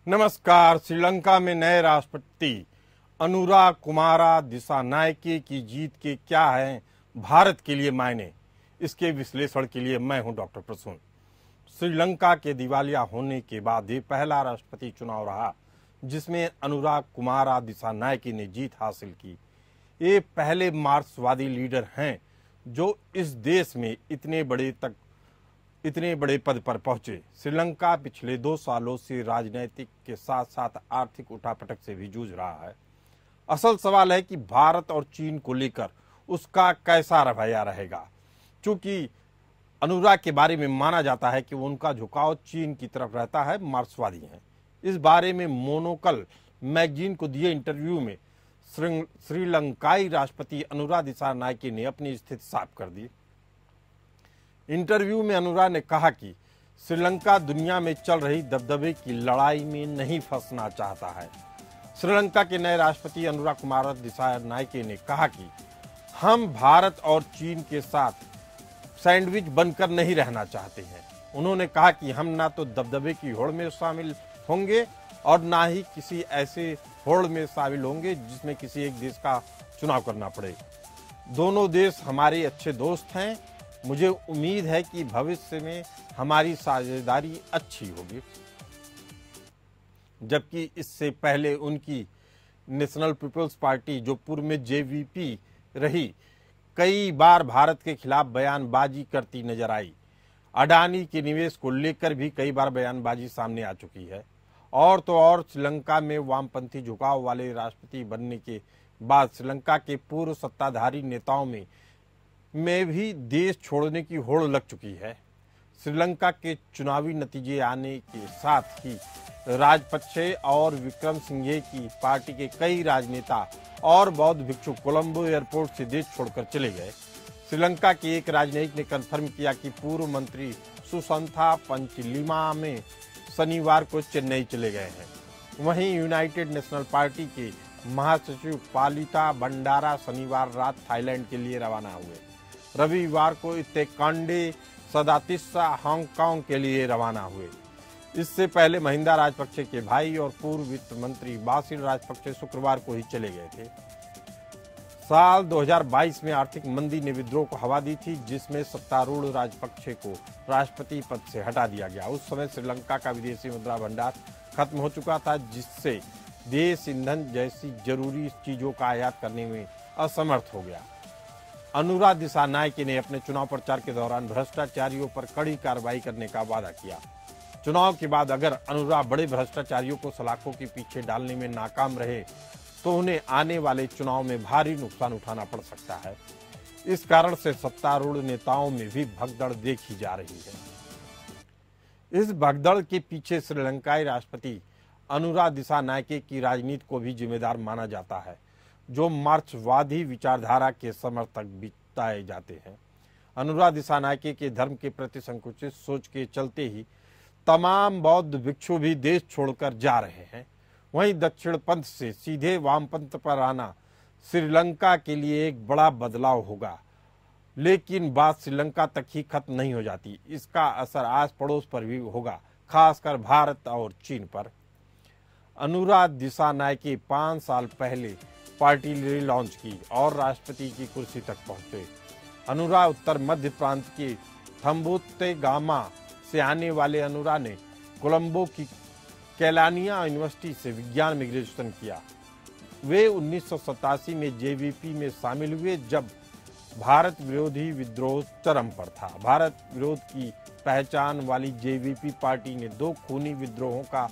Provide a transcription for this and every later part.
नमस्कार। श्रीलंका में नए राष्ट्रपति अनुरा कुमारा दिसानायके की जीत के क्या हैं भारत के लिए मायने, इसके विश्लेषण के लिए मैं हूं डॉक्टर प्रसून। श्रीलंका के दिवालिया होने के बाद ये पहला राष्ट्रपति चुनाव रहा जिसमें अनुरा कुमारा दिसानायके ने जीत हासिल की। ये पहले मार्क्सवादी लीडर हैं जो इस देश में इतने बड़े पद पर पहुंचे। श्रीलंका पिछले 2 सालों से राजनीतिक के साथ साथ आर्थिक उठापटक से भी जूझ रहा है। असल सवाल है कि भारत और चीन को लेकर उसका कैसा रवैया रहेगा। चूंकि अनुरा के बारे में माना जाता है कि उनका झुकाव चीन की तरफ रहता है, मार्क्सवादी हैं। इस बारे में मोनोकल मैगजीन को दिए इंटरव्यू में श्रीलंकाई राष्ट्रपति अनुरा दिसानायके ने अपनी स्थिति साफ कर दी। इंटरव्यू में अनुरा ने कहा कि श्रीलंका दुनिया में चल रही दबदबे की लड़ाई में नहीं फंसना चाहता है। श्रीलंका के नए राष्ट्रपति अनुरा कुमारा दिसानायके ने कहा कि हम भारत और चीन के साथ सैंडविच बनकर नहीं रहना चाहते हैं। उन्होंने कहा कि हम ना तो दबदबे की होड़ में शामिल होंगे और ना ही किसी ऐसे होड़ में शामिल होंगे जिसमें किसी एक देश का चुनाव करना पड़े। दोनों देश हमारे अच्छे दोस्त हैं। मुझे उम्मीद है कि भविष्य में हमारी साझेदारी अच्छी होगी। जबकि इससे पहले उनकी नेशनल पीपल्स पार्टी, जो पूर्व में जेवीपी रही, कई बार भारत के खिलाफ बयानबाजी करती नजर आई। अडानी के निवेश को लेकर भी कई बार बयानबाजी सामने आ चुकी है। और तो और श्रीलंका में वामपंथी झुकाव वाले राष्ट्रपति बनने के बाद श्रीलंका के पूर्व सत्ताधारी नेताओं में भी देश छोड़ने की होड़ लग चुकी है। श्रीलंका के चुनावी नतीजे आने के साथ ही राजपक्षे और विक्रमसिंघे की पार्टी के कई राजनेता और बौद्ध भिक्षु कोलंबो एयरपोर्ट से देश छोड़कर चले गए। श्रीलंका के एक राजनयिक ने कन्फर्म किया कि पूर्व मंत्री सुसंथा पंचलिमा में शनिवार को चेन्नई चले गए हैं। वहीं यूनाइटेड नेशनल पार्टी के महासचिव पालिता भंडारा शनिवार रात थाईलैंड के लिए रवाना हुए। रविवार को इत्तेकांडे सदातिस्सा हांगकांग के लिए रवाना हुए। इससे पहले महिंदा राजपक्षे के भाई और पूर्व वित्त मंत्री बासिल राजपक्षे शुक्रवार को ही चले गए थे। साल 2022 में आर्थिक मंदी ने विद्रोह को हवा दी थी, जिसमें सत्तारूढ़ राजपक्षे को राष्ट्रपति पद से हटा दिया गया। उस समय श्रीलंका का विदेशी मुद्रा भंडार खत्म हो चुका था, जिससे देश ईंधन जैसी जरूरी चीजों का आयात करने में असमर्थ हो गया। अनुरा दिसानायके ने अपने चुनाव प्रचार के दौरान भ्रष्टाचारियों पर कड़ी कार्रवाई करने का वादा किया। चुनाव के बाद अगर अनुरा बड़े भ्रष्टाचारियों को सलाखों के पीछे डालने में नाकाम रहे तो उन्हें आने वाले चुनाव में भारी नुकसान उठाना पड़ सकता है। इस कारण से सत्तारूढ़ नेताओं में भी भगदड़ देखी जा रही है। इस भगदड़ के पीछे श्रीलंकाई राष्ट्रपति अनुरा दिसानायके की राजनीति को भी जिम्मेदार माना जाता है, जो मार्क्सवादी विचारधारा के समर्थक बताए जाते हैं। अनुरा दिसानायके के धर्म के प्रति संकुचित सोच के चलते ही तमाम बौद्ध भिक्षु भी देश छोड़कर जा रहे हैं। वहीं दक्षिण पंथ से सीधे वामपंथ पर आना श्रीलंका के लिए एक बड़ा बदलाव होगा, लेकिन बात श्रीलंका तक ही खत्म नहीं हो जाती। इसका असर आस पड़ोस पर भी होगा, खासकर भारत और चीन पर। अनुरा दिसानायके 5 साल पहले पार्टी लॉन्च की और राष्ट्रपति की कुर्सी तक पहुंचे। अनुरा उत्तर मध्य प्रांत के थम्बुत्तेगामा से आने वाले अनुरा ने कोलंबो की कैलानिया यूनिवर्सिटी से विज्ञान में ग्रेजुएशन किया। वे 1987 में जेवीपी में शामिल हुए, जब भारत विरोधी विद्रोह चरम पर था। भारत विरोध की पहचान वाली जेवीपी पार्टी ने 2 खूनी विद्रोहों का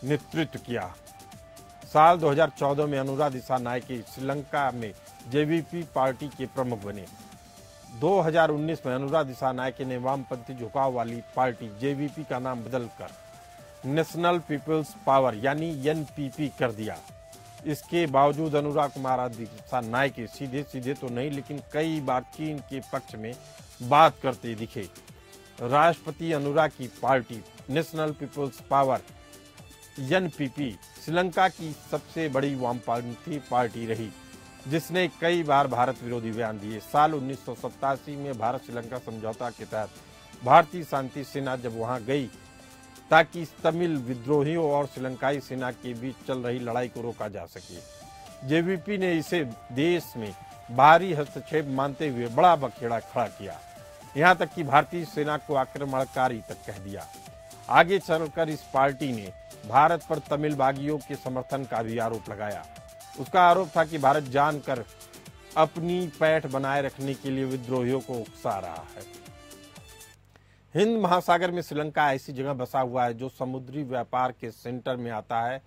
नेतृत्व किया। साल 2014 में अनुरा दिसानायके श्रीलंका में जेवीपी पार्टी के प्रमुख बने। 2019 में अनुरा दिसानायके ने वामपंथी झुकाव वाली पार्टी जेवीपी का नाम बदलकर नेशनल पीपल्स पावर यानी एनपीपी कर दिया। इसके बावजूद अनुरा कुमारा दिसानायके सीधे तो नहीं, लेकिन कई बार चीन के पक्ष में बात करते दिखे। राष्ट्रपति अनुरा की party national peoples power NPP Sri Lanka की सबसे बड़ी वामपंथी पार्टी रही, जिसने कई बार भारत विरोधी बयान दिए। साल 1987 में भारत श्रीलंका समझौता के तहत भारतीय शांति सेना जब वहां गई ताकि तमिल विद्रोहियों और श्रीलंकाई सेना के बीच चल रही लड़ाई को रोका जा सके। जेवीपी ने इसे देश में बाहरी हस्तक्षेप मानते हुए बड़ा बखेड़ा खड़ा किया, यहां तक कि भारतीय सेना को आक्रमणकारी तक कह दिया। आगे चलकर इस पार्टी ने भारत पर तमिल बागियों के समर्थन का भी आरोप लगाया। उसका आरोप था कि भारत जानकर अपनी पैठ बनाए रखने के लिए विद्रोहियों को उकसा रहा है। हिंद महासागर में श्रीलंका ऐसी जगह बसा हुआ है जो समुद्री व्यापार के सेंटर में आता है।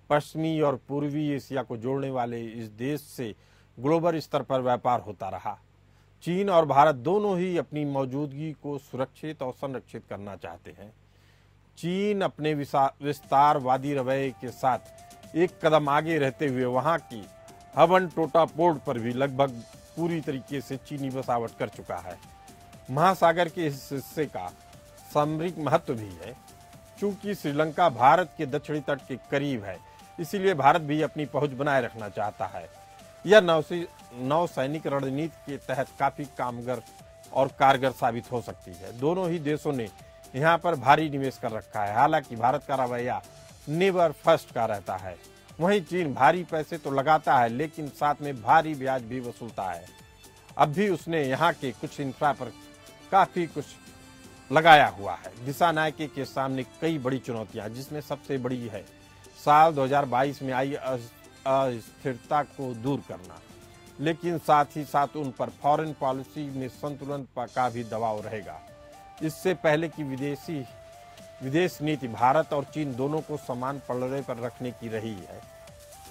पश्चिमी और पूर्वी एशिया को जोड़ने वाले इस देश से ग्लोबल स्तर पर व्यापार होता रहा। चीन और भारत दोनों ही अपनी मौजूदगी को सुरक्षित और संरक्षित करना चाहते हैं। चीन अपने विस्तारवादी रवैये के साथ एक कदम आगे रहते हुए वहां की हवन टोटा पोर्ट पर भी लगभग पूरी तरीके से चीनी बसावट कर चुका है। महासागर के इस हिस्से का सामरिक महत्व भी है। चूंकि श्रीलंका भारत के दक्षिणी तट के करीब है, इसीलिए भारत भी अपनी पहुंच बनाए रखना चाहता है। यह नौसैनिक रणनीति के तहत काफी कामगर और कारगर साबित हो सकती है। दोनों ही देशों ने यहाँ पर भारी निवेश कर रखा है। हालांकि भारत का रवैया नेवर फर्स्ट का रहता है, वहीं चीन भारी पैसे तो लगाता है लेकिन साथ में भारी ब्याज भी वसूलता है। अब भी उसने यहाँ के कुछ इंफ्रा पर काफी कुछ लगाया हुआ है। दिशा नायके के सामने कई बड़ी चुनौतियां, जिसमें सबसे बड़ी है साल 2022 में आई अस्थिरता को दूर करना, लेकिन साथ ही साथ उन पर फॉरेन पॉलिसी में संतुलन का भी दबाव रहेगा। इससे पहले की विदेश नीति भारत और चीन दोनों को समान पलड़े पर रखने की रही है,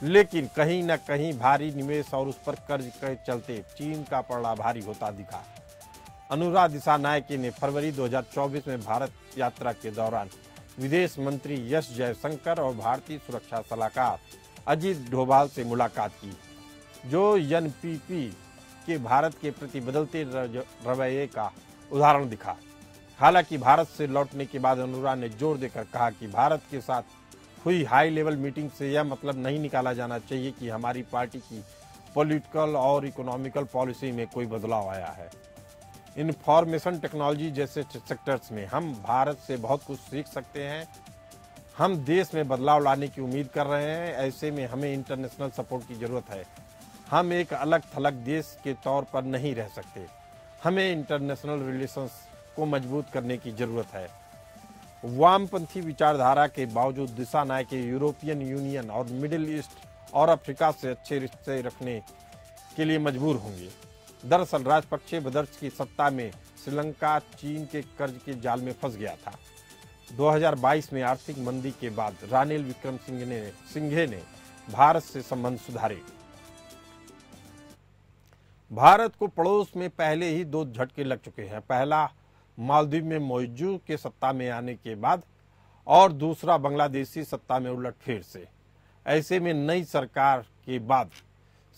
लेकिन कहीं न कहीं भारी निवेश और उस पर कर्ज के चलते चीन का पलड़ा भारी होता दिखा। अनुराग दिसानायके ने फरवरी 2024 में भारत यात्रा के दौरान विदेश मंत्री एस जयशंकर और भारतीय सुरक्षा सलाहकार अजीत डोभाल से मुलाकात की, जो एनपीपी के भारत के प्रति बदलते रवैये का उदाहरण दिखा। हालांकि भारत से लौटने के बाद अनुराग ने जोर देकर कहा कि भारत के साथ हुई हाई लेवल मीटिंग से यह मतलब नहीं निकाला जाना चाहिए कि हमारी पार्टी की पॉलिटिकल और इकोनॉमिकल पॉलिसी में कोई बदलाव आया है। इंफॉर्मेशन टेक्नोलॉजी जैसे सेक्टर्स में हम भारत से बहुत कुछ सीख सकते हैं। हम देश में बदलाव लाने की उम्मीद कर रहे हैं। ऐसे में हमें इंटरनेशनल सपोर्ट की जरूरत है। हम एक अलग थलग देश के तौर पर नहीं रह सकते। हमें इंटरनेशनल रिलेशंस को मजबूत करने की जरूरत है। वामपंथी विचारधारा के बावजूद दिसानायके यूरोपियन यूनियन और मिडिल ईस्ट और अफ्रीका से अच्छे रिश्ते रखने के लिए मजबूर होंगे। दरअसल राजपक्षे बदर्स की सत्ता में श्रीलंका चीन के कर्ज के जाल में फंस गया था। 2022 में आर्थिक मंदी के बाद रानिल विक्रमसिंघे ने भारत से संबंध सुधारे। भारत को पड़ोस में पहले ही 2 झटके लग चुके हैं। पहला मालदीव में मौजू के सत्ता में आने के बाद और दूसरा बांग्लादेशी सत्ता में उलटफेर से। ऐसे में नई सरकार के बाद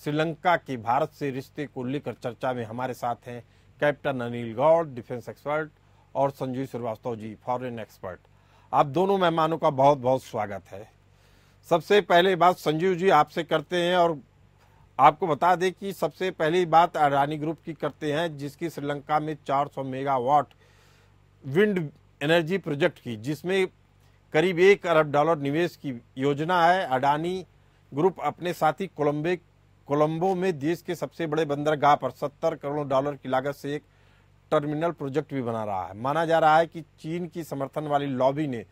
श्रीलंका के भारत से रिश्ते को लेकर चर्चा में हमारे साथ हैं captain Anil Gaur, defence expert, और संजीव श्रीवास्तव जी, फॉरेन एक्सपर्ट। आप दोनों मेहमानों का बहुत बहुत स्वागत है। सबसे पहले बात संजीव जी आपसे करते हैं और आपको बता दें कि सबसे पहली बात अडानी ग्रुप की करते हैं, जिसकी श्रीलंका में 400 मेगावाट विंड एनर्जी प्रोजेक्ट की, जिसमें करीब $1 अरब निवेश की योजना है। अडानी ग्रुप अपने साथी कोलंबो में देश के सबसे बड़े बंदरगाह पर $70 करोड़ की लागत से एक टर्मिनल प्रोजेक्ट भी बना रहा है। माना जा रहा है कि चीन की समर्थन वाली लॉबी ने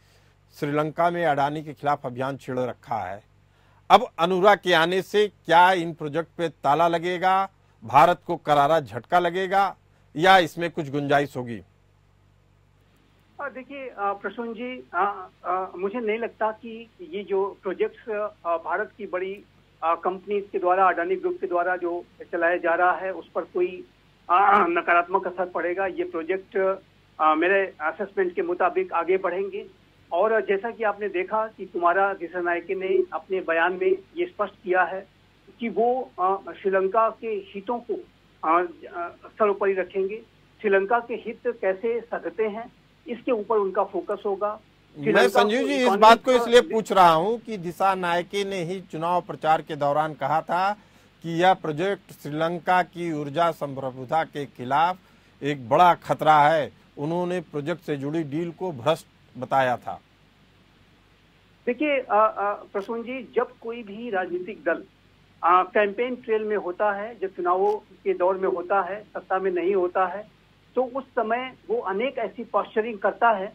श्रीलंका में अडानी के खिलाफ अभियान छेड़ रखा है। अब अनुराग के आने से क्या इन प्रोजेक्ट पे ताला लगेगा, भारत को करारा झटका लगेगा, या इसमें कुछ गुंजाइश होगी? देखिए प्रसून जी, मुझे नहीं लगता कि ये जो प्रोजेक्ट्स भारत की बड़ी कंपनीज के द्वारा, अडानी ग्रुप के द्वारा जो चलाया जा रहा है, उस पर कोई नकारात्मक असर पड़ेगा। ये प्रोजेक्ट मेरे असेसमेंट के मुताबिक आगे बढ़ेंगे। और जैसा कि आपने देखा कि कुमारा दिसानायके ने अपने बयान में ये स्पष्ट किया है कि वो श्रीलंका के हितों को सर्वोपरि रखेंगे। श्रीलंका के हित कैसे सधते हैं, इसके ऊपर उनका फोकस होगा। मैं संजीव जी इस बात को इसलिए पूछ रहा हूं कि दिसानायके ने ही चुनाव प्रचार के दौरान कहा था कि यह प्रोजेक्ट श्रीलंका की ऊर्जा संप्रभुता के खिलाफ एक बड़ा खतरा है। उन्होंने प्रोजेक्ट से जुड़ी डील को भ्रष्ट बताया था। देखिए प्रसून जी, जब कोई भी राजनीतिक दल कैंपेन ट्रेल में होता है, जब चुनावों के दौर में होता है, सत्ता में नहीं होता है, तो उस समय वो अनेक ऐसी पॉस्चरिंग करता है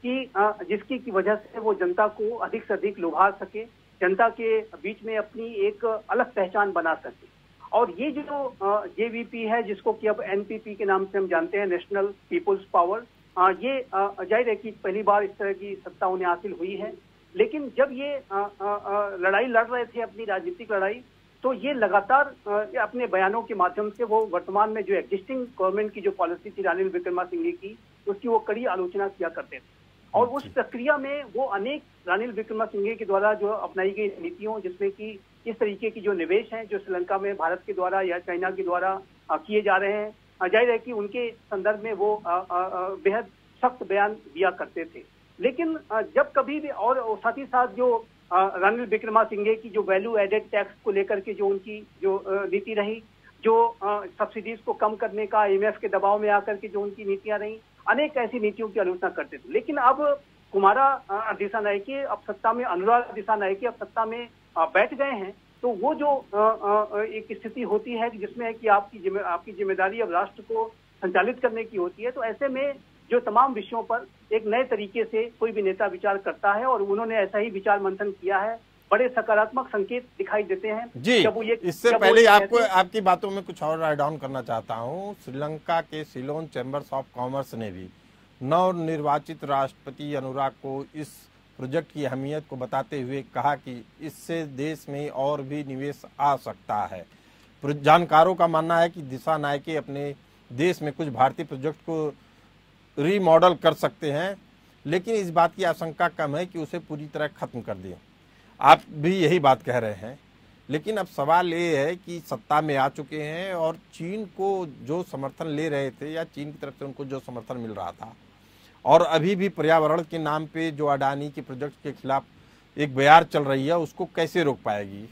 कि जिसकी की वजह से वो जनता को अधिक से अधिक लुभा सके, जनता के बीच में अपनी एक अलग पहचान बना सके। और ये जो जेवीपी है, जिसको कि अब एनपीपी के नाम से हम जानते हैं, नेशनल पीपुल्स पावर, ये जाहिर है कि पहली बार इस तरह की सत्ता उन्हें हासिल हुई है। लेकिन जब ये लड़ाई लड़ रहे थे, अपनी राजनीतिक लड़ाई, तो ये लगातार अपने बयानों के माध्यम से वो वर्तमान में जो एग्जिस्टिंग गवर्नमेंट की जो पॉलिसी थी रानिल विक्रमासिंघे की, उसकी वो कड़ी आलोचना किया करते थे। और उस प्रक्रिया में वो अनेक रानिल विक्रमासिंघे के द्वारा जो अपनाई गई नीतियों, जिसमें कि इस तरीके की जो निवेश हैं जो श्रीलंका में भारत के द्वारा या चाइना के द्वारा किए जा रहे हैं, जाहिर है कि उनके संदर्भ में वो बेहद सख्त बयान दिया करते थे। लेकिन जब कभी भी, और साथ ही साथ जो रानिल विक्रमासिंघे की जो वैल्यू एडेड टैक्स को लेकर के जो उनकी जो नीति रही, जो सब्सिडीज को कम करने का IMF के दबाव में आकर के जो उनकी नीतियां रही, अनेक ऐसी नीतियों की आलोचना करते थे। लेकिन अब कुमारा दिसानायके अब सत्ता में, अनुराग दिसानायके अब सत्ता में बैठ गए हैं, तो वो जो एक स्थिति होती है जिसमें कि आपकी जिम्मेदारी अब राष्ट्र को संचालित करने की होती है, तो ऐसे में जो तमाम विषयों पर एक नए तरीके से कोई भी नेता विचार करता है, और उन्होंने ऐसा ही विचार मंथन किया है। बड़े सकारात्मक संकेत दिखाई देते हैं जी। इससे पहले आपकी बातों में कुछ और राइट डाउन करना चाहता हूं। श्रीलंका के सिलोन चैम्बर्स ऑफ कॉमर्स ने भी नवनिर्वाचित राष्ट्रपति अनुराग को इस प्रोजेक्ट की अहमियत को बताते हुए कहा कि इससे देश में और भी निवेश आ सकता है। जानकारों का मानना है कि दिसानायके अपने देश में कुछ भारतीय प्रोजेक्ट को रीमॉडल कर सकते हैं, लेकिन इस बात की आशंका कम है कि उसे पूरी तरह खत्म कर दें। आप भी यही बात कह रहे हैं, लेकिन अब सवाल ये है कि सत्ता में आ चुके हैं और चीन को जो समर्थन ले रहे थे या चीन की तरफ से उनको जो समर्थन मिल रहा था, और अभी भी पर्यावरण के नाम पे जो अडानी के प्रोजेक्ट के खिलाफ एक बयार चल रही है, उसको कैसे रोक पाएगी?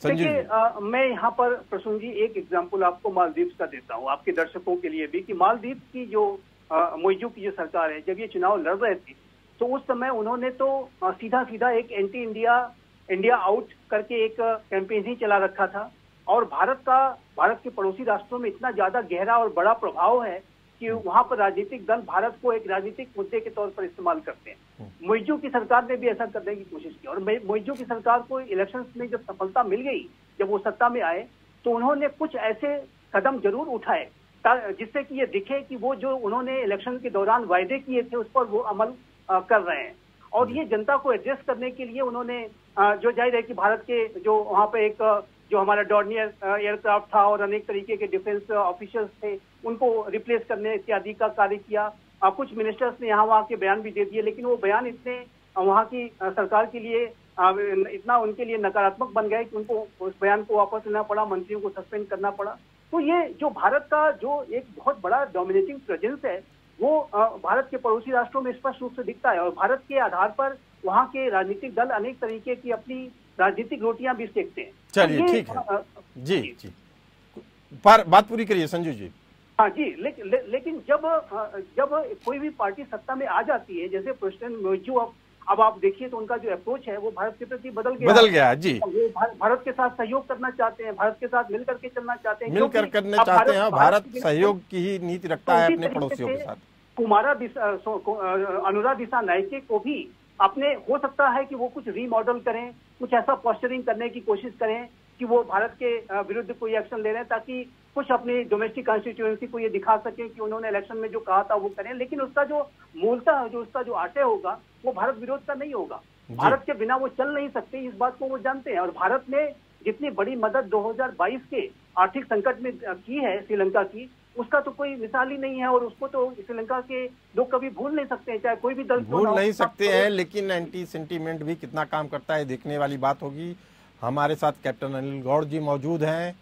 देखिए, मैं यहाँ पर प्रसून जी एक एग्जांपल आपको मालदीव का देता हूँ, आपके दर्शकों के लिए भी, कि मालदीव की जो मोइजू की जो सरकार है, जब ये चुनाव लड़ रहे थे, तो उस समय उन्होंने तो सीधा सीधा एक एंटी इंडिया आउट करके एक कैंपेन ही चला रखा था। और भारत के पड़ोसी राष्ट्रों में इतना ज्यादा गहरा और बड़ा प्रभाव है कि वहां पर राजनीतिक दल भारत को एक राजनीतिक मुद्दे के तौर पर इस्तेमाल करते हैं। मोइजू की सरकार ने भी ऐसा करने की कोशिश की, और मोइजू की सरकार को इलेक्शंस में जब सफलता मिल गई, जब वो सत्ता में आए, तो उन्होंने कुछ ऐसे कदम जरूर उठाए जिससे कि ये दिखे कि वो जो उन्होंने इलेक्शन के दौरान वायदे किए थे उस पर वो अमल कर रहे हैं। और ये जनता को एड्रेस करने के लिए उन्होंने जो जाहिर है कि भारत के जो वहाँ पे एक जो हमारा डॉर्नियर एयरक्राफ्ट था और अनेक तरीके के डिफेंस ऑफिसर्स थे, उनको रिप्लेस करने इत्यादि का कार्य किया। कुछ मिनिस्टर्स ने यहाँ वहाँ के बयान भी दे दिए, लेकिन वो बयान इतने वहाँ की सरकार के लिए इतना उनके लिए नकारात्मक बन गए कि उनको उस बयान को वापस लेना पड़ा, मंत्रियों को सस्पेंड करना पड़ा। तो ये जो भारत का जो एक बहुत बड़ा डोमिनेटिंग प्रेजेंस है, वो भारत के पड़ोसी राष्ट्रों में स्पष्ट रूप से दिखता है। और भारत के आधार पर वहाँ के राजनीतिक दल अनेक तरीके की अपनी राजनीतिक रोटियां भी सेकते हैं। चलिए ठीक है जी पर बात पूरी करिए संजू जी। हाँ जी, लेकिन जब कोई भी पार्टी सत्ता में आ जाती है, जैसे प्रेसिडेंट मोइजू, अब आप देखिए तो उनका जो अप्रोच है वो भारत के प्रति बदल गया जी। वो भारत के साथ सहयोग करना चाहते हैं, भारत के साथ मिलकर के चलना चाहते हैं, भारत सहयोग की ही नीति रखता है अपने पड़ोसियों के साथ। अनुराग दिसानायके को भी अपने, हो सकता है कि वो कुछ रीमॉडल करें, कुछ ऐसा पोस्चरिंग करने की कोशिश करें कि वो भारत के विरुद्ध कोई एक्शन ले रहे हैं, ताकि कुछ अपनी डोमेस्टिक कॉन्स्टिट्यूएंसी को ये दिखा सके कि उन्होंने इलेक्शन में जो कहा था वो करें। लेकिन उसका जो मूलतः जो उसका जो आशय होगा वो भारत विरोध का नहीं होगा। भारत के बिना वो चल नहीं सकते, इस बात को वो जानते हैं। और भारत ने जितनी बड़ी मदद 2022 के आर्थिक संकट में की है श्रीलंका की, उसका तो कोई मिसाल ही नहीं है, और उसको तो श्रीलंका के लोग कभी भूल नहीं सकते हैं, चाहे कोई भी दल भूल नहीं सकते हैं। लेकिन एंटी सेंटीमेंट भी कितना काम करता है देखने वाली बात होगी। हमारे साथ कैप्टन अनिल गौड़ जी मौजूद हैं।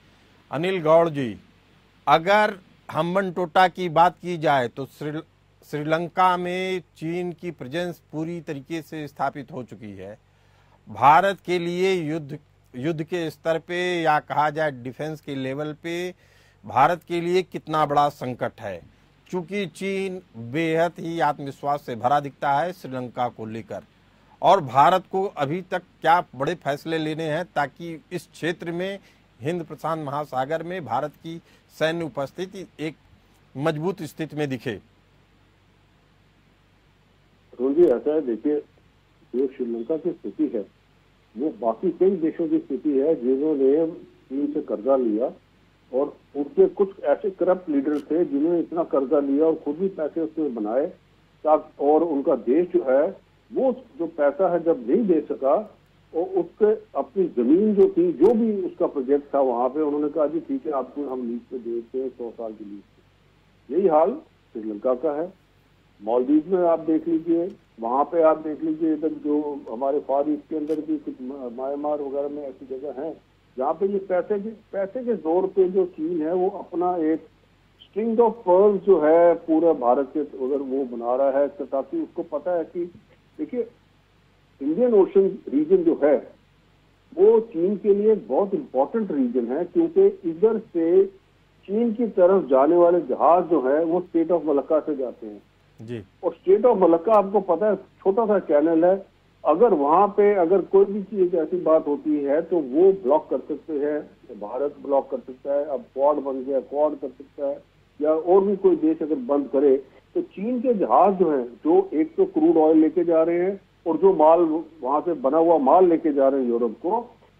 अनिल गौड़ जी, अगर हम्बनटोटा की बात की जाए तो श्रीलंका में चीन की प्रेजेंस पूरी तरीके से स्थापित हो चुकी है। भारत के लिए युद्ध के स्तर पे या कहा जाए डिफेंस के लेवल पे भारत के लिए कितना बड़ा संकट है, क्योंकि चीन बेहद ही आत्मविश्वास से भरा दिखता है श्रीलंका को लेकर। और भारत को अभी तक क्या बड़े फैसले लेने हैं ताकि इस क्षेत्र में, हिंद प्रशांत महासागर में भारत की सैन्य उपस्थिति एक मजबूत स्थिति में दिखे? जी ऐसा है, देखिए जो श्रीलंका की स्थिति है वो बाकी कई देशों की स्थिति है जिन्होंने चीन से कर्जा लिया, और उनके कुछ ऐसे करप्ट लीडर थे जिन्होंने इतना कर्जा लिया और खुद भी पैसे उसमें बनाए, और उनका देश जो है वो जो पैसा है जब नहीं दे सका, और उसके अपनी जमीन जो थी, जो भी उसका प्रोजेक्ट था वहां पे, उन्होंने कहा जी ठीक है आपको हम लीज पे देते हैं 100 साल की लीज पे। यही हाल श्रीलंका का है। मालदीव में आप देख लीजिए, वहां पे आप देख लीजिए, इधर जो हमारे फार ईस्ट के अंदर भी कुछ म्यांमार वगैरह में ऐसी जगह है जहाँ पे ये पैसे के जोर पे जो चीन है वो अपना एक स्ट्रिंग ऑफ पर्ल्स जो है पूरा भारत के अगर वो बना रहा है, ताकि उसको पता है कि देखिए इंडियन ओशन रीजन जो है वो चीन के लिए बहुत इंपॉर्टेंट रीजन है, क्योंकि इधर से चीन की तरफ जाने वाले जहाज जो है वो स्टेट ऑफ मलक्का से जाते हैं जी। और स्टेट ऑफ मलक्का आपको पता है छोटा सा चैनल है, अगर वहां पे अगर कोई भी चीज ऐसी बात होती है तो वो ब्लॉक कर सकते हैं, भारत ब्लॉक कर सकता है, अब क्वाड बन गया, क्वाड कर सकता है, या और भी कोई देश अगर बंद करे तो चीन के जहाज जो हैं, जो एक तो क्रूड ऑयल लेके जा रहे हैं और जो माल वहां से बना हुआ माल लेके जा रहे हैं यूरोप को,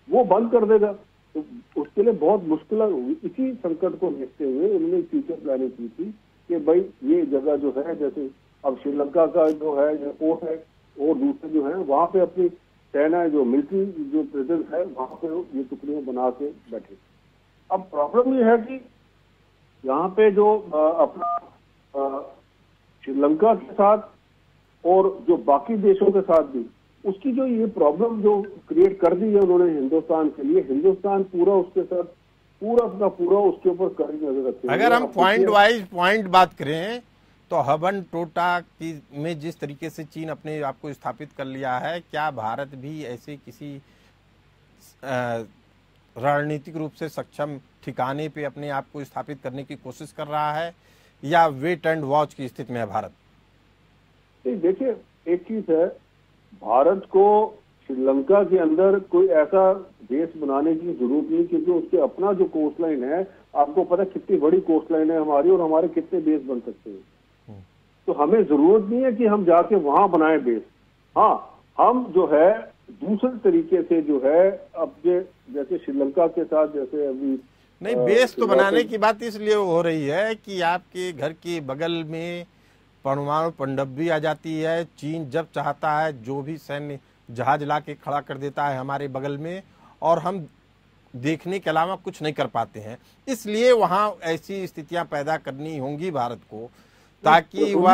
वो बंद कर देगा। तो उसके लिए बहुत मुश्किल हुई। इसी संकट को देखते हुए उन्होंने फ्यूचर प्लानिंग की थी कि भाई ये जगह जो है, जैसे अब श्रीलंका का जो है पोर्ट है और दूसरे जो है वहां पे अपनी सेना जो मिलिट्री जो प्रेजेंस है वहां पे ये टुकड़ियां बना के बैठे। अब प्रॉब्लम ये है कि यहाँ पे जो अपना श्रीलंका के साथ और जो बाकी देशों के साथ भी उसकी जो ये प्रॉब्लम जो क्रिएट कर दी है उन्होंने हिंदुस्तान के लिए, हिंदुस्तान पूरा उसके साथ पूरा उसके ऊपर कड़ी नजर रखे। अगर हम पॉइंट वाइज पॉइंट बात करें तो हबन टोटा की में जिस तरीके से चीन अपने आप को स्थापित कर लिया है, क्या भारत भी ऐसे किसी रणनीतिक रूप से सक्षम ठिकाने पे अपने आप को स्थापित करने की कोशिश कर रहा है, या वेट एंड वॉच की स्थिति में है भारत? देखिए एक चीज है, भारत को श्रीलंका के अंदर कोई ऐसा देश बनाने की जरूरत नहीं, क्योंकि उसके अपना जो कोस्ट लाइन है, आपको पता है कितनी बड़ी कोस्ट लाइन है हमारी, और हमारे कितने बेस बन सकते हैं। तो हमें जरूरत नहीं है कि हम जाके वहां बनाए बेस। हाँ, हम जो है दूसरे तरीके से जो है अब जैसे श्रीलंका के साथ जैसे अभी नहीं, बेस तो बनाने की बात इसलिए हो रही है कि आपके घर के बगल में परमाणु पनडुब्बी आ जाती है, चीन जब चाहता है जो भी सैन्य जहाज ला के खड़ा कर देता है हमारे बगल में, और हम देखने के अलावा कुछ नहीं कर पाते हैं। इसलिए वहां ऐसी स्थितियां पैदा करनी होंगी भारत को, ताकि वह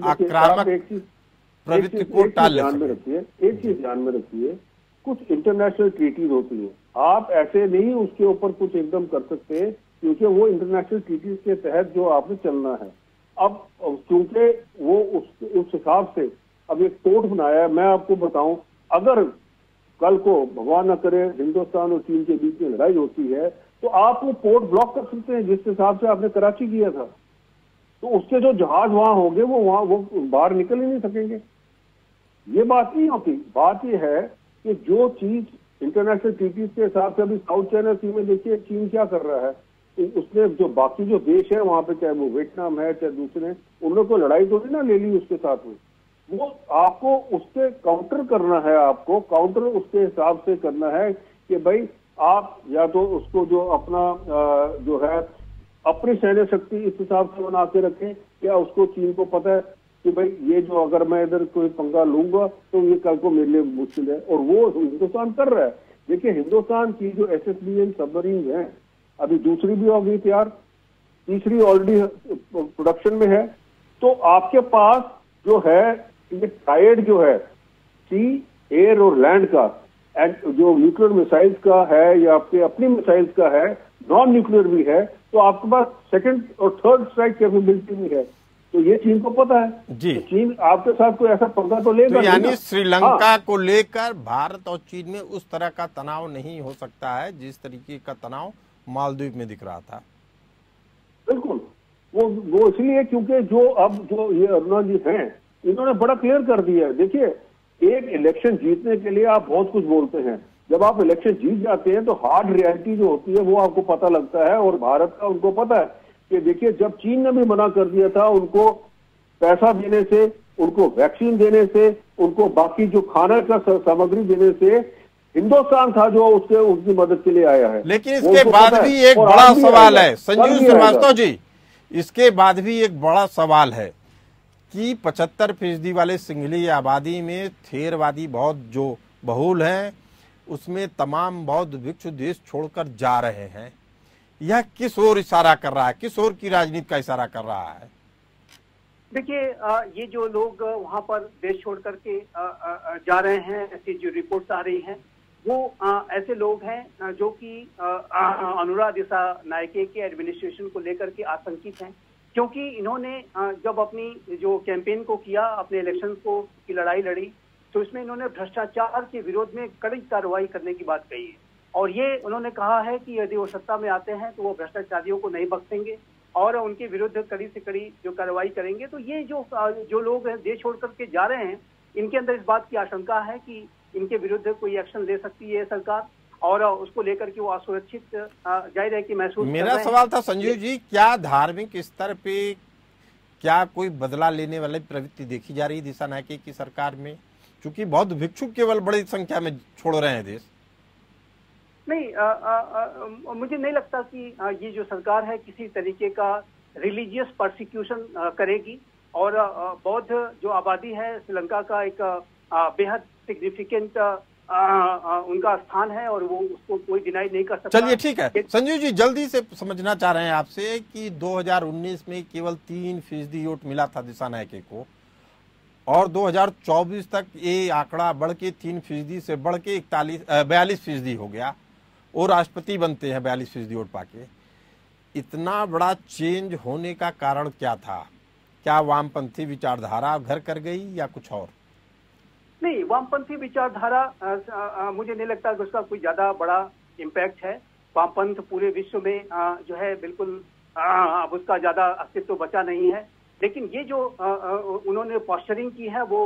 आक्रामक प्रवृत्ति को टाल ले सके। एक चीज ध्यान में रखिए, कुछ इंटरनेशनल ट्रीटीज होती है, आप ऐसे नहीं उसके ऊपर कुछ एकदम कर सकते, क्योंकि वो इंटरनेशनल ट्रीटीज के तहत जो आपने चलना है। अब क्योंकि वो उस हिसाब से अब एक पोर्ट बनाया है। मैं आपको बताऊं, अगर कल को भगवान न करे हिंदुस्तान और चीन के बीच में लड़ाई होती है तो आप वो पोर्ट ब्लॉक कर सकते हैं, जिस हिसाब से आपने कराची किया था। तो उसके जो जहाज वहां होंगे वो बाहर निकल ही नहीं सकेंगे। ये बात नहीं होती। बात ये है कि जो चीज इंटरनेशनल ट्रीटीज के हिसाब से अभी साउथ चाइना सी में देखिए चीन क्या कर रहा है, उसने जो बाकी जो देश है वहां पे, चाहे वो वियतनाम है चाहे दूसरे, उन लोग को लड़ाई तो नहीं ना ले ली उसके साथ में, वो आपको उसके काउंटर करना है, आपको काउंटर उसके हिसाब से करना है कि भाई आप या तो उसको जो अपना जो है अपनी सैन्य शक्ति इस हिसाब से बना के रखें, क्या उसको चीन को पता है कि भाई ये जो अगर मैं इधर कोई पंगा लूंगा तो ये कल को मेरे लिए मुश्किल है, और वो हिंदुस्तान कर रहा है। देखिए हिंदुस्तान की जो SSBN सबमरीन है, अभी दूसरी भी हो गई तैयार, तीसरी ऑलरेडी प्रोडक्शन में है। तो आपके पास जो है ये टायर्ड जो है सी, एयर और लैंड का, एंड जो न्यूक्लियर मिसाइल्स का है या आपके अपनी मिसाइल्स का है, नॉन न्यूक्लियर भी है, तो आपके पास सेकंड और थर्ड स्ट्राइक कैपेबिलिटी भी है। तो ये चीन को पता है जी। तो चीन आपके साथ कोई ऐसा पंगा तो लेगा, तो यानी श्रीलंका को लेकर भारत और चीन में उस तरह का तनाव नहीं हो सकता है जिस तरीके का तनाव मालदीव में दिख रहा था। बिल्कुल, वो इसलिए क्योंकि जो अब जो ये अरुणा जी हैं, इन्होंने बड़ा क्लियर कर दिया है। देखिए एक इलेक्शन जीतने के लिए आप बहुत कुछ बोलते हैं, जब आप इलेक्शन जीत जाते हैं तो हार्ड रियलिटी जो होती है वो आपको पता लगता है। और भारत का उनको पता है कि देखिए, जब चीन ने भी मना कर दिया था उनको पैसा देने से, उनको वैक्सीन देने से, उनको बाकी जो खाने का सामग्री देने से, हिंदुस्तान था जो उसके उनकी मदद के लिए आया है। लेकिन इसके बाद भी एक बड़ा सवाल है संजीव श्रीवास्तव जी, इसके बाद भी एक बड़ा सवाल है कि 75% वाले सिंघली आबादी में थेरवादी बहुत जो बहुल हैं, उसमें तमाम बौद्ध भिक्षु देश छोड़कर जा रहे हैं। यह किस ओर इशारा कर रहा है, किस ओर की राजनीति का इशारा कर रहा है? देखिए, ये जो लोग वहां पर देश छोड़ करके जा रहे हैं, ऐसी जो रिपोर्ट्स आ रही हैं, वो ऐसे लोग हैं जो कि अनुराग दिसानायके के एडमिनिस्ट्रेशन को लेकर के आशंकित हैं, क्योंकि इन्होंने जब अपनी जो कैंपेन को किया, अपने इलेक्शन को की लड़ाई लड़ी, तो इसमें इन्होंने भ्रष्टाचार के विरोध में कड़ी कार्रवाई करने की बात कही है। और ये उन्होंने कहा है कि यदि वो सत्ता में आते हैं तो वो भ्रष्टाचारियों को नहीं बख्शेंगे और उनके विरुद्ध कड़ी से कड़ी जो कार्रवाई करेंगे। तो ये जो लोग देश छोड़ करके जा रहे हैं, इनके अंदर इस बात की आशंका है कि इनके विरुद्ध कोई एक्शन ले सकती है सरकार, और उसको लेकर के वो असुरक्षित जाहिर है कि महसूस। मेरा सवाल था संजीव जी, क्या धार्मिक स्तर पे क्या कोई बदला लेने वाली प्रवृत्ति देखी जा रही है दिसानायके की सरकार में? क्योंकि बौद्ध भिक्षु केवल बड़ी संख्या में छोड़ रहे हैं देश। नहीं, मुझे नहीं लगता कि ये जो सरकार है किसी तरीके का रिलीजियस परसिक्यूशन करेगी। और बौद्ध जो आबादी है श्रीलंका का एक बेहद सिग्निफिकेंट उनका स्थान है और वो उसको कोई डिनाई नहीं कर सकता। चलिए ठीक है संजीव जी, जल्दी से समझना चाह रहे हैं आपसे कि 2019 में केवल 3% वोट मिला था दिसानायके को, और 2024 तक ये आंकड़ा बढ़ के 3% से बढ़ के 42% हो गया और राष्ट्रपति बनते हैं 42% वोट पाके। इतना बड़ा चेंज होने का कारण क्या था? क्या वामपंथी विचारधारा घर कर गई या कुछ और? नहीं, वामपंथी विचारधारा मुझे नहीं लगता कि उसका कोई ज्यादा बड़ा इम्पैक्ट है। वामपंथ पूरे विश्व में जो है बिल्कुल अब उसका ज्यादा अस्तित्व बचा नहीं है। लेकिन ये जो उन्होंने पॉस्चरिंग की है वो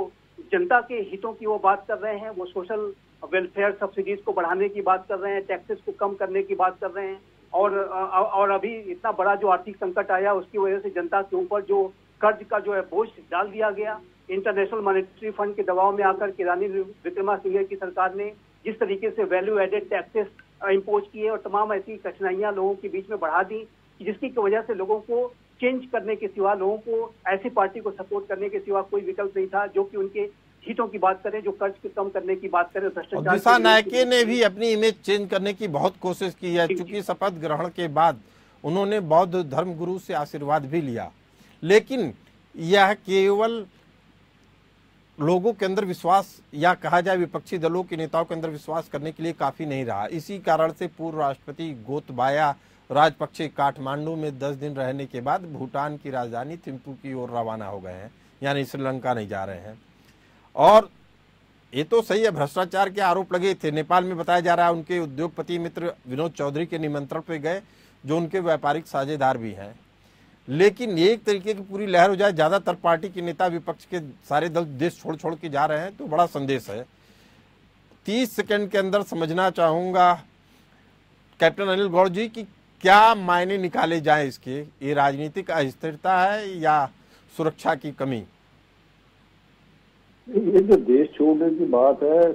जनता के हितों की वो बात कर रहे हैं, वो सोशल वेलफेयर सब्सिडीज को बढ़ाने की बात कर रहे हैं, टैक्सेस को कम करने की बात कर रहे हैं। और अभी इतना बड़ा जो आर्थिक संकट आया उसकी वजह से जनता के ऊपर जो कर्ज का जो है बोझ डाल दिया गया, इंटरनेशनल मॉनेटरी फंड के दबाव में आकर के रानी विक्रमासिंघे की सरकार ने जिस तरीके से वैल्यू एडेड टैक्सेस इम्पोज किए और तमाम ऐसी कठिनाइयां लोगों के बीच में बढ़ा दी, जिसकी वजह से लोगों को चेंज करने के सिवा, लोगों को ऐसी पार्टी को सपोर्ट करने के सिवा कोई विकल्प नहीं था जो कि उनके हितों की बात करें, जो कर्ज को कम करने की बात करें, भ्रष्टाचार। दिसानायके ने भी अपनी इमेज चेंज करने की बहुत कोशिश की है, क्योंकि शपथ ग्रहण के बाद उन्होंने बौद्ध धर्म गुरु से आशीर्वाद भी लिया, लेकिन यह केवल लोगों के अंदर विश्वास या कहा जाए विपक्षी दलों के नेताओं के अंदर विश्वास करने के लिए काफी नहीं रहा। इसी कारण से पूर्व राष्ट्रपति गोतबाया राजपक्षे काठमांडू में 10 दिन रहने के बाद भूटान की राजधानी थिम्पू की ओर रवाना हो गए हैं, यानी श्रीलंका नहीं जा रहे हैं। और ये तो सही है, भ्रष्टाचार के आरोप लगे थे। नेपाल में बताया जा रहा है उनके उद्योगपति मित्र विनोद चौधरी के निमंत्रण पे गए, जो उनके व्यापारिक साझेदार भी हैं। लेकिन एक तरीके की पूरी लहर हो जाए, ज्यादातर पार्टी के नेता विपक्ष के सारे दल देश छोड़ छोड़ के जा रहे हैं, तो बड़ा संदेश है। 30 सेकंड के अंदर समझना चाहूंगा कैप्टन अनिल गौड़ जी की क्या मायने निकाले जाएं इसके, ये राजनीतिक अस्थिरता है या सुरक्षा की कमी? ये जो देश छोड़ने की बात है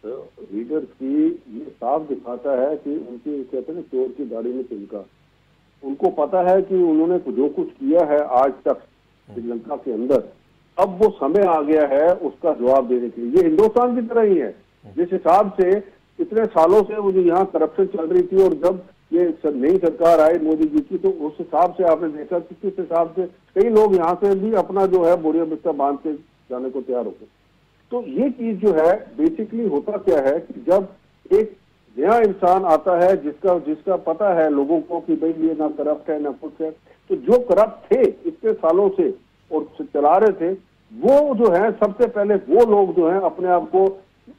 लीडर्स की, ये साफ दिखाता है कि उनकी कहते हैं चोर की दाढ़ी में तिनका। उनको पता है कि उन्होंने जो कुछ किया है आज तक श्रीलंका के अंदर, अब वो समय आ गया है उसका जवाब देने के लिए। ये हिंदुस्तान की तरह ही है, जिस हिसाब से इतने सालों से वो जो यहाँ करप्शन चल रही थी और जब ये नई सरकार आई मोदी जी की, तो उस हिसाब से आपने देखा कि किस हिसाब से कई लोग यहाँ से भी अपना जो है बोरिया बिस्तर बांध के जाने को तैयार हो गए। तो ये चीज जो है बेसिकली होता क्या है कि जब एक नया इंसान आता है जिसका पता है लोगों को कि भाई ये ना करप्ट है ना कुछ है, तो जो करप्ट थे इतने सालों से और चला रहे थे, वो जो है सबसे पहले वो लोग जो है अपने आप को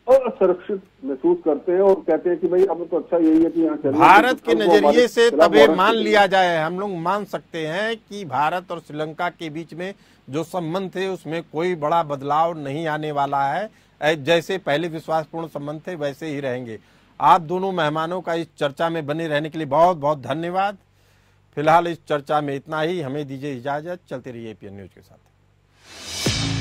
असुरक्षित महसूस करते हैं और कहते हैं कि भाई अब तो अच्छा यही है कि यहाँ भारत के नजरिए से तब ये मान लिया जाए, हम लोग मान सकते हैं कि भारत और श्रीलंका के बीच में जो संबंध थे उसमें कोई बड़ा बदलाव नहीं आने वाला है, जैसे पहले विश्वासपूर्ण संबंध थे वैसे ही रहेंगे। आप दोनों मेहमानों का इस चर्चा में बने रहने के लिए बहुत बहुत धन्यवाद। फिलहाल इस चर्चा में इतना ही, हमें दीजिए इजाजत। चलते रहिए एपीएन न्यूज के साथ।